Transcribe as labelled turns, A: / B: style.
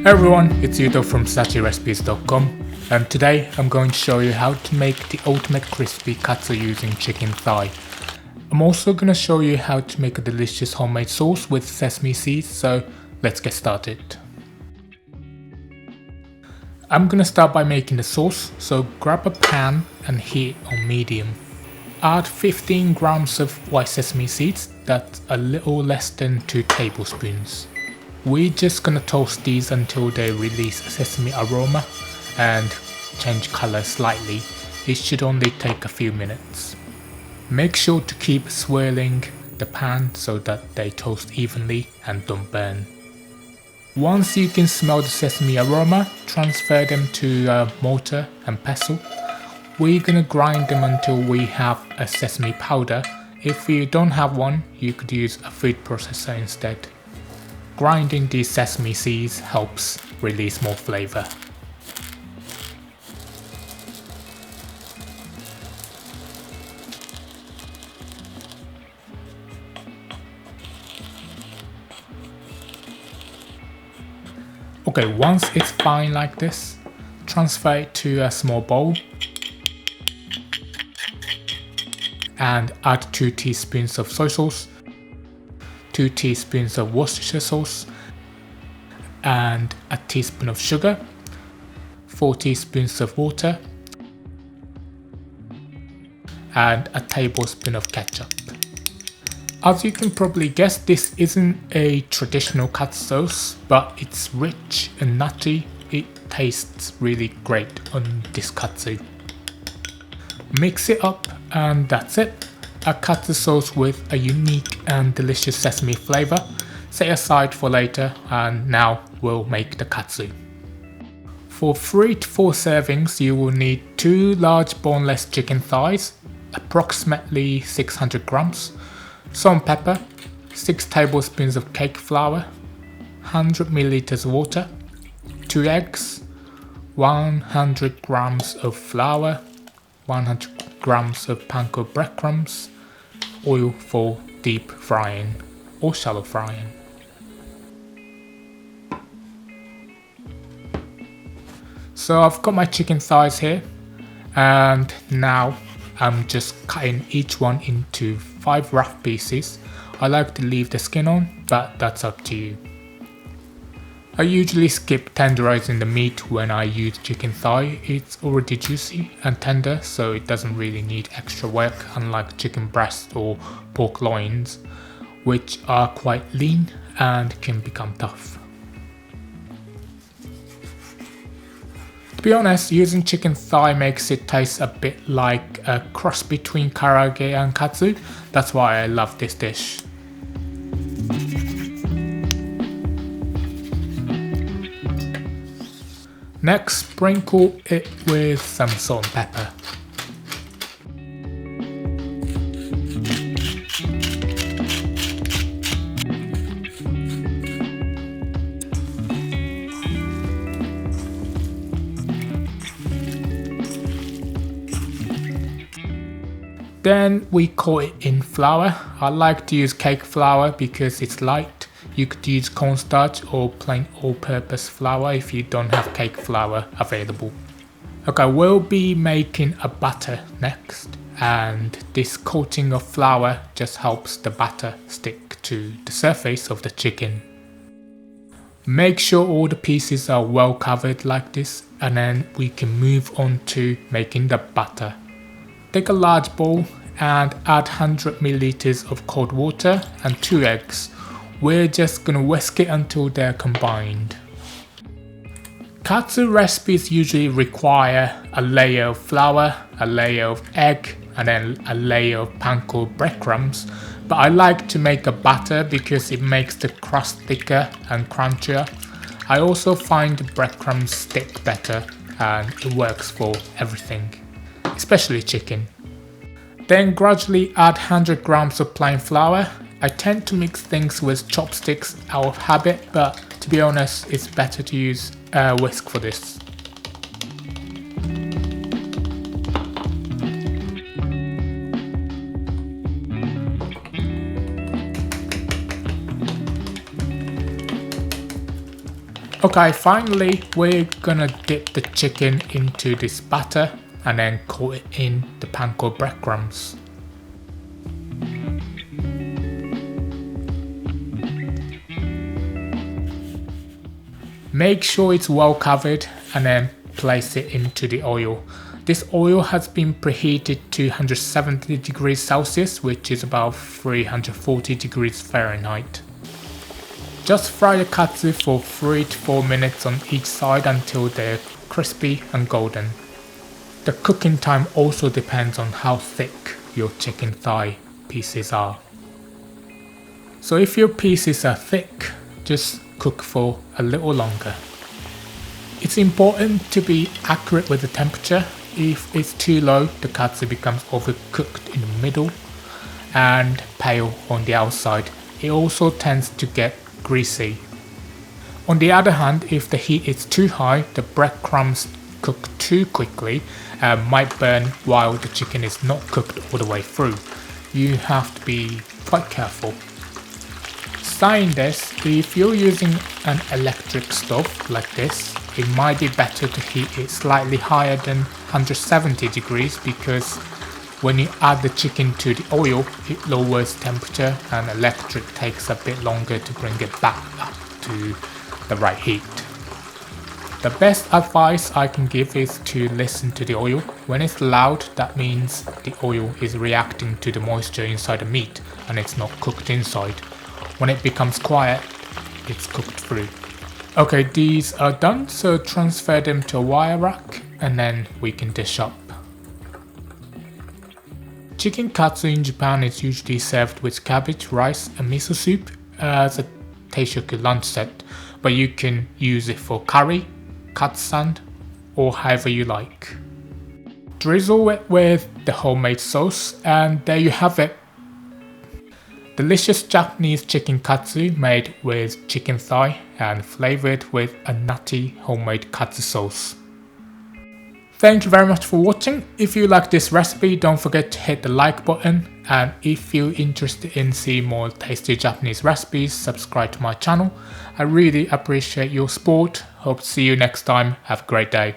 A: Hey everyone, it's Yuto from sesame and today I'm going to show you how to make the ultimate crispy katsu using chicken thigh. I'm also going to show you how to make a delicious homemade sauce with sesame seeds, so let's get started. I'm going to start by making the sauce, so grab a pan and heat on medium. Add 15 grams of white sesame seeds, that's a little less than 2 tablespoons. We're just gonna toast these until they release a sesame aroma and change color slightly. It should only take a few minutes. Make sure to keep swirling the pan so that they toast evenly and don't burn. Once you can smell the sesame aroma, transfer them to a mortar and pestle. We're gonna grind them until we have a sesame powder. If you don't have one, you could use a food processor instead. Grinding these sesame seeds helps release more flavor. Okay, once it's fine like this, transfer it to a small bowl and add 2 teaspoons of soy sauce, 2 teaspoons of Worcestershire sauce, and a teaspoon of sugar, 4 teaspoons of water, and a tablespoon of ketchup. As you can probably guess, this isn't a traditional katsu sauce, but it's rich and nutty. It tastes really great on this katsu. Mix it up and that's it. A katsu sauce with a unique and delicious sesame flavor. Set aside for later, and now we'll make the katsu. For 3 to 4 servings you will need 2 large boneless chicken thighs, approximately 600 grams, salt and pepper, 6 tablespoons of cake flour, 100 milliliters of water, 2 eggs, 100 grams of flour, 100 grams of panko breadcrumbs, oil for deep frying or shallow frying. So I've got my chicken thighs here, and now I'm just cutting each one into 5 rough pieces. I like to leave the skin on, but that's up to you. I usually skip tenderizing the meat when I use chicken thigh. It's already juicy and tender, so it doesn't really need extra work, unlike chicken breast or pork loins, which are quite lean and can become tough. To be honest, using chicken thigh makes it taste a bit like a cross between karaage and katsu. That's why I love this dish. Next, sprinkle it with some salt and pepper. Then we coat it in flour. I like to use cake flour because it's light. You could use cornstarch or plain all-purpose flour if you don't have cake flour available. Okay, we'll be making a batter next, and this coating of flour just helps the batter stick to the surface of the chicken. Make sure all the pieces are well covered like this, and then we can move on to making the batter. Take a large bowl and add 100 milliliters of cold water and 2 eggs. We're just gonna whisk it until they're combined. Katsu recipes usually require a layer of flour, a layer of egg, and then a layer of panko breadcrumbs, but I like to make a batter because it makes the crust thicker and crunchier. I also find the breadcrumbs stick better, and it works for everything, especially chicken. Then gradually add 100 grams of plain flour. I tend to mix things with chopsticks out of habit, but to be honest, it's better to use a whisk for this. Okay, finally we're gonna dip the chicken into this batter and then coat it in the panko breadcrumbs. Make sure it's well covered and then place it into the oil. This oil has been preheated to 170 degrees Celsius, which is about 340 degrees Fahrenheit. Just fry the katsu for 3 to 4 minutes on each side until they're crispy and golden. The cooking time also depends on how thick your chicken thigh pieces are. So if your pieces are thick, just cook for a little longer. It's important to be accurate with the temperature. If it's too low, the katsu becomes overcooked in the middle and pale on the outside. It also tends to get greasy. On the other hand, if the heat is too high, the breadcrumbs cook too quickly and might burn while the chicken is not cooked all the way through. You have to be quite careful. Saying this, if you're using an electric stove like this, it might be better to heat it slightly higher than 170 degrees because when you add the chicken to the oil, it lowers temperature and electric takes a bit longer to bring it back up to the right heat. The best advice I can give is to listen to the oil. When it's loud, that means the oil is reacting to the moisture inside the meat and it's not cooked inside. When it becomes quiet, it's cooked through. Okay, these are done, so transfer them to a wire rack and then we can dish up. Chicken katsu in Japan is usually served with cabbage, rice and miso soup as a teishoku lunch set, but you can use it for curry, katsu, or however you like. Drizzle it with the homemade sauce and there you have it. Delicious Japanese chicken katsu made with chicken thigh and flavoured with a nutty homemade katsu sauce. Thank you very much for watching. If you like this recipe, don't forget to hit the like button, and if you're interested in seeing more tasty Japanese recipes, subscribe to my channel. I really appreciate your support. Hope to see you next time. Have a great day.